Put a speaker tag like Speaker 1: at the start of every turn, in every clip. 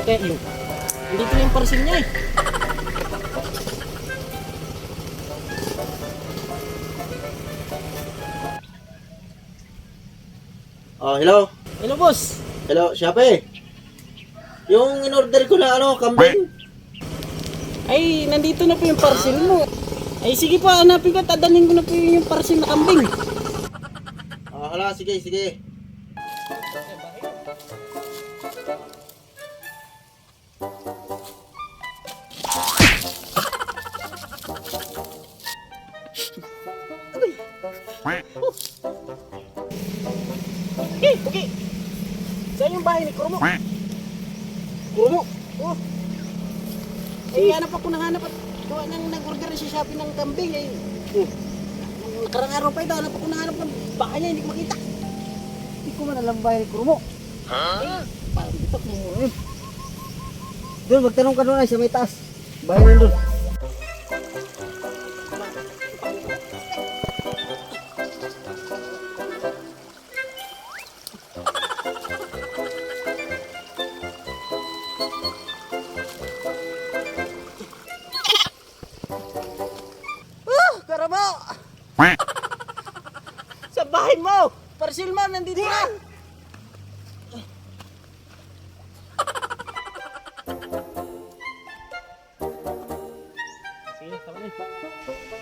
Speaker 1: Kaya yun. Dito na yung parcel niya eh.
Speaker 2: Oh, hello.
Speaker 1: Hello boss.
Speaker 2: Hello, Shopee. Yung in-order ko na kambing.
Speaker 1: Ay, nandito na po yung parcel mo. Ay, sige po, hanapin ko. Tadalhin ko na po yung parcel na kambing.
Speaker 2: Hala, sige, sige.
Speaker 1: Okay, okay. Saan yung bahay ni Kurumo? Kurumo? Oh. Eh, hanap ako ng hanap at gawa nang nag-order si Shopee ng kambing. Eh. Nung nakarang araw pa ito, hanap ako ng hanap ng bahay niya, hindi ko makita. Hindi ko man alam bahay ni Kurumo. Eh, parang dito mo yun.
Speaker 2: Doon, magtanong ka doon ay sa may taas. Bahay na doon.
Speaker 1: Kurumo! Sa bahay mo! Parcel mo, nandito na! Sige, tama na.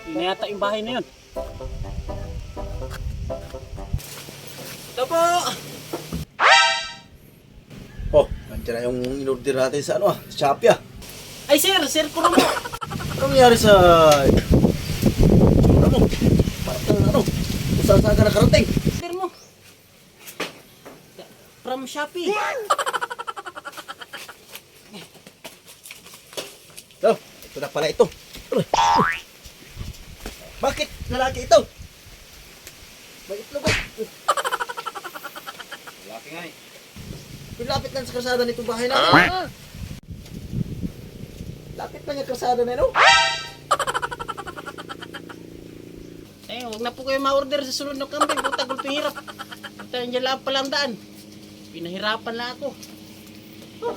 Speaker 1: Yun na yata yung bahay na yun. Ito po!
Speaker 2: Oh, nandiyan na yung in-order natin sa Shopee ah.
Speaker 1: Ay sir Kurumo!
Speaker 2: Anong nangyari sa... Ano? Parang kung saan ka nakarating?
Speaker 1: Sir mo! From Shopee!
Speaker 2: Oh, ito na pala ito. Bakit lalaki ito? May itlog ba?
Speaker 3: Lalaki nga eh.
Speaker 2: Pinapit lang sa kalsada nito bahay natin. Lapit lang yung kalsada na ito.
Speaker 1: Eh, huwag na po kayo ma-order sa sunod ng kambing. Puta, gulping hirap. Puta, nandiyan lang pala ang daan. Pinahirapan na ako. Oh.